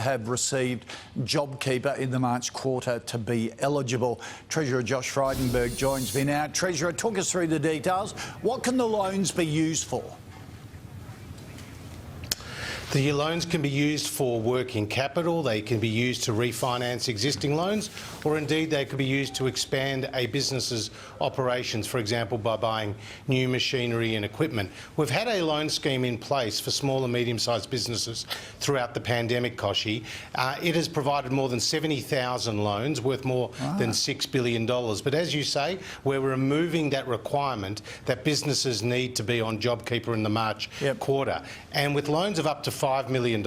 have received JobKeeper in the March quarter to be eligible. Treasurer Josh Frydenberg joins me now. Treasurer, talk us through the details. What can the loans be used for? The loans can be used for working capital, they can be used to refinance existing loans, or indeed they could be used to expand a business's operations, for example, by buying new machinery and equipment. We've had a loan scheme in place for small and medium-sized businesses throughout the pandemic, Kochie. It has provided more than 70,000 loans worth more than $6 billion. But as you say, we're removing that requirement that businesses need to be on JobKeeper in the March quarter. And with loans of up to $5 million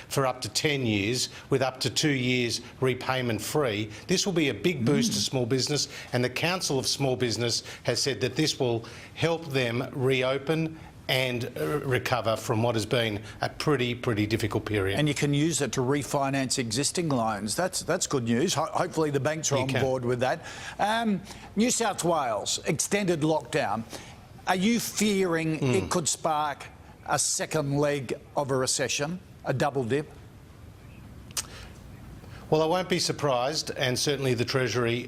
for up to 10 years, with up to 2 years repayment free, this will be a big boost to small business, and the Council of Small Business has said that this will help them reopen and recover from what has been a pretty difficult period. And you can use it to refinance existing loans. That's good news. Hopefully the banks are on board with that. New South Wales, extended lockdown. Are you fearing it could spark a second leg of a recession, a double dip? Well, I won't be surprised, and certainly the Treasury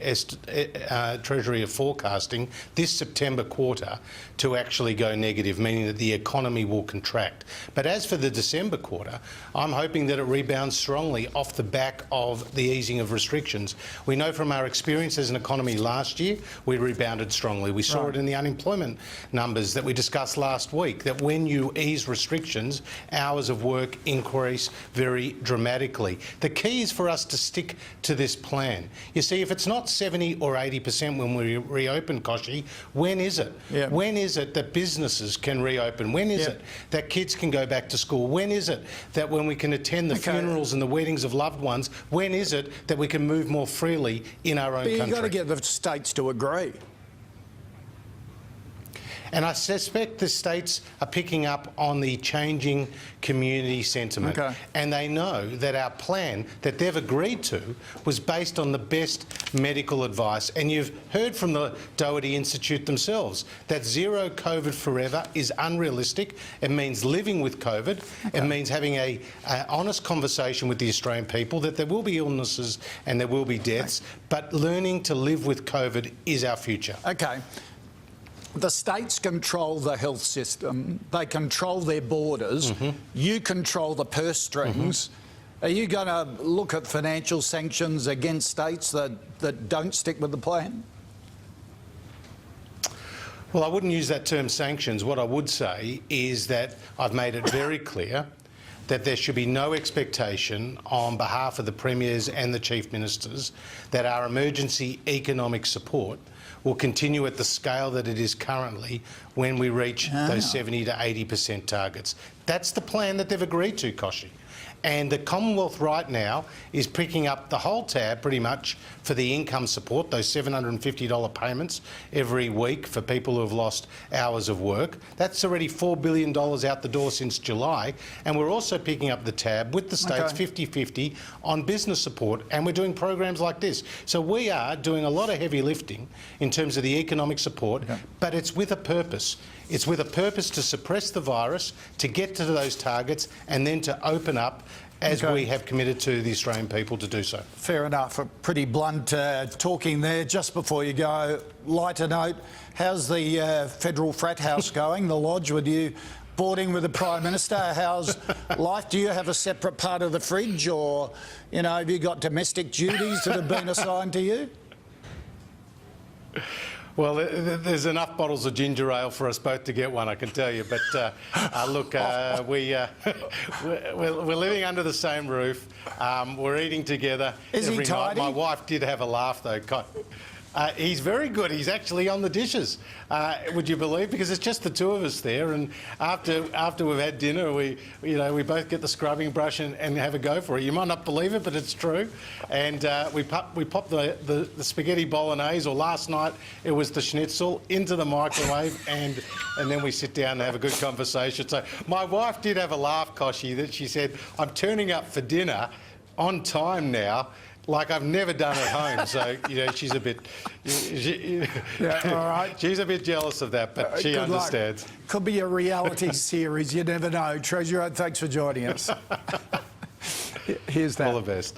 are forecasting this September quarter to actually go negative, meaning that the economy will contract. But as for the December quarter, I'm hoping that it rebounds strongly off the back of the easing of restrictions. We know from our experience as an economy last year, we rebounded strongly. We saw it in the unemployment numbers that we discussed last week, that when you ease restrictions, hours of work increase very dramatically. The key is for us to stick to this plan. You see, if it's not 70 or 80% when we reopen, Kochie, when is it? When is it that businesses can reopen? When is it that kids can go back to school? When is it that when we can attend the funerals and the weddings of loved ones, when is it that we can move more freely in our own country? But you've got to get the states to agree. And I suspect the states are picking up on the changing community sentiment. And they know that our plan that they've agreed to was based on the best medical advice. And you've heard from the Doherty Institute themselves that zero COVID forever is unrealistic. It means living with COVID. It means having an honest conversation with the Australian people that there will be illnesses and there will be deaths, but learning to live with COVID is our future. The states control the health system, they control their borders, you control the purse strings. Are you going to look at financial sanctions against states that don't stick with the plan? Well, I wouldn't use that term sanctions. What I would say is that I've made it very clear that there should be no expectation on behalf of the Premiers and the Chief Ministers that our emergency economic support will continue at the scale that it is currently when we reach those 70 to 80% targets. That's the plan that they've agreed to, Kochie. And the Commonwealth right now is picking up the whole tab pretty much for the income support, those $750 payments every week for people who have lost hours of work. That's already $4 billion out the door since July. And we're also picking up the tab with the states 50-50 on business support. And we're doing programs like this. So we are doing a lot of heavy lifting in terms of the economic support, but it's with a purpose. It's with a purpose to suppress the virus, to get to those targets, and then to open up as we have committed to the Australian people to do so. Fair enough. A pretty blunt talking there. Just before you go, lighter note, how's the federal frat house going, the lodge, with you boarding with the Prime Minister? How's life? Do you have a separate part of the fridge, or, you know, have you got domestic duties that have been assigned to you? Well, there's enough bottles of ginger ale for us both to get one, I can tell you. But look, we're living under the same roof. We're eating together every night. My wife did have a laugh, though. He's very good. He's actually on the dishes, would you believe? Because it's just the two of us there, and after we've had dinner, we both get the scrubbing brush and have a go for it. You might not believe it, but it's true. And we pop the spaghetti bolognese, or last night it was the schnitzel, into the microwave, and then we sit down and have a good conversation. So my wife did have a laugh, Kochie, that she said, "I'm turning up for dinner on time now, like I've never done at home." So, you know, she's a bit... all right. She's a bit jealous of that, but she understands. Could be a reality series, you never know. Treasurer, thanks for joining us. Here's that. All the best.